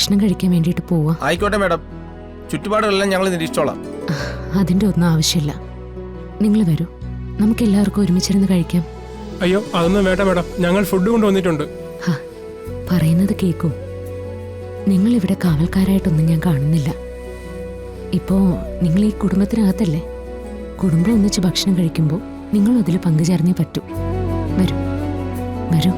ഭക്ഷണം കഴിക്കാൻ വേണ്ടിയിട്ട് പോവാ. ആയിക്കോട്ടെ മാഡം, ചുറ്റുപാടുകളെല്ലാം ഞങ്ങൾ നിരീക്ഷിച്ചോളാം. അതിന്റെ ഒന്നും ആവശ്യമില്ല. നിങ്ങൾ വരൂ, നമുക്ക് എല്ലാവർക്കും ഒരുമിച്ചിരുന്ന് കഴിക്കാം. അയ്യോ അതൊന്നും വേണ്ട മാഡം, ഞങ്ങൾ ഫുഡ് കൊണ്ടുവന്നിട്ടുണ്ട്. പറയുന്നത് കേൾക്കൂ. നിങ്ങൾ ഇവിടെ കാവൽക്കാരായിട്ടൊന്നും ഞാൻ കാണുന്നില്ല. ഇപ്പോ നിങ്ങൾ ഈ കുടുംബത്തിനകത്തല്ലേ? കുടുംബം ഒന്നിച്ച് ഭക്ഷണം കഴിക്കുമ്പോൾ നിങ്ങൾ അതിൽ പങ്കുചേർന്നേ പറ്റൂ. വരൂ വരൂ.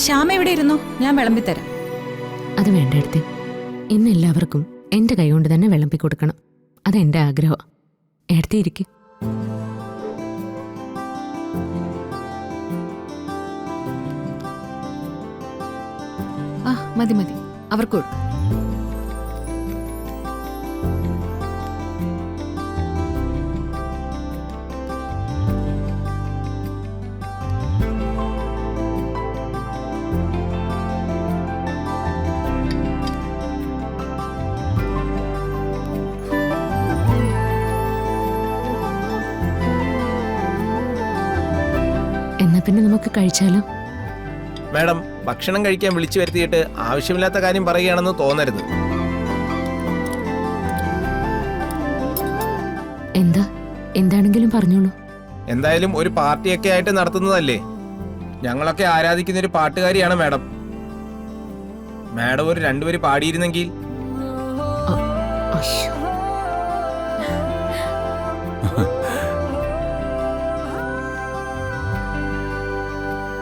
ശ്യാമ എവിടെ ഇരുന്നു? ഞാൻ വിളമ്പിത്തരാം. അത് വേണ്ട എടുത്തേ. ഇന്ന് എല്ലാവർക്കും എന്റെ കൈകൊണ്ട് തന്നെ വിളമ്പി കൊടുക്കണം. അതെന്റെ ആഗ്രഹം. എടുത്തിരിക്കും. ആ മതി മതി, അവർക്ക് കൊടുക്കും. എന്നാ പിന്നെ നമുക്ക് കഴിച്ചാലോ? മാഡം, ഭക്ഷണം കഴിക്കാൻ വിളിച്ചു വരുത്തിയിട്ട് ആവശ്യമില്ലാത്ത കാര്യം പറയുകയാണെന്ന് തോന്നരുത്. എന്താണെങ്കിലും പറഞ്ഞോളൂ. എന്തായാലും ഒരു പാർട്ടിയൊക്കെ ആയിട്ട് നടത്തുന്നതല്ലേ. ഞങ്ങളൊക്കെ ആരാധിക്കുന്ന ഒരു പാട്ടുകാരിയാണ് മാഡം. മാഡം ഒരു രണ്ടുപേര് പാടിയിരുന്നെങ്കിൽ.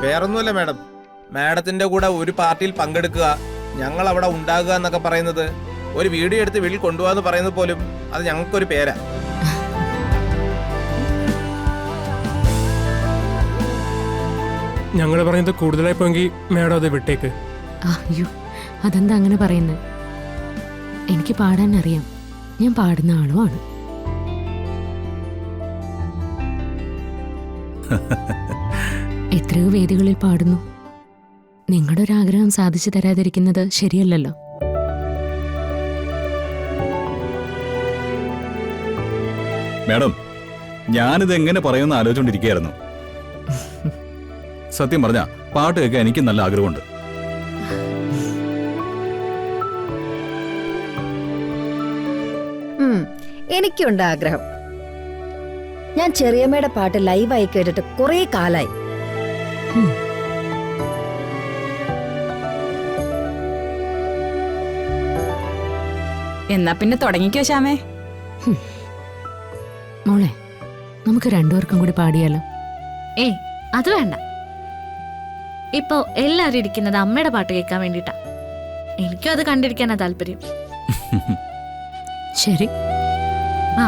വേറൊന്നുമല്ല മാഡം, മാഡത്തിന്റെ കൂടെ ഒരു പാർട്ടിയിൽ പങ്കെടുക്കുക, ഞങ്ങൾ അവിടെ ഉണ്ടാകുക എന്നൊക്കെ പറയുന്നത്, ഒരു വീഡിയോ എടുത്ത് വീട്ടിൽ കൊണ്ടുപോകാന്ന് പറയുന്നത് പോലും അത് ഞങ്ങൾക്കൊരു പേരാ. ഞങ്ങൾ പറയുന്നത് കൂടുതലായി പോയെങ്കിൽ മാഡം അത് വിട്ടേക്ക്. അയ്യോ, അതെന്താ അങ്ങനെ പറയുന്നത്? എനിക്ക് പാടാൻ അറിയാം. ഞാൻ പാടുന്ന ആളുമാണ്. എത്രയോ വേദികളിൽ പാടുന്നു. നിങ്ങളുടെ ഒരു ആഗ്രഹം സാധിച്ചു തരാതിരിക്കുന്നത് ശരിയല്ലല്ലോ. മാഡം, ഞാനിത് എങ്ങനെ പറയുമെന്ന് ആലോചിച്ചുകൊണ്ടിരിക്കുകയായിരുന്നു. സത്യം പറഞ്ഞ പാട്ട് കേൾക്കാൻ എനിക്ക് നല്ല ആഗ്രഹമുണ്ട്. എനിക്കുണ്ട് ആഗ്രഹം. ഞാൻ ചെറിയമ്മയുടെ പാട്ട് ലൈവായി കേട്ടിട്ട് കുറെ കാലായി. എന്നാ പിന്നെ തുടങ്ങിക്കോ ശ്യാമേ. മോളെ, നമുക്ക് രണ്ടുപേർക്കും കൂടി പാടിയാലോ? ഏയ്, അത് വേണ്ട. ഇപ്പോ എല്ലാരും ഇരിക്കുന്നത് അമ്മയുടെ പാട്ട് കേൾക്കാൻ വേണ്ടിട്ടാ. എനിക്കും അത് കണ്ടിരിക്കാനാ താല്പര്യം. ശരി. ആ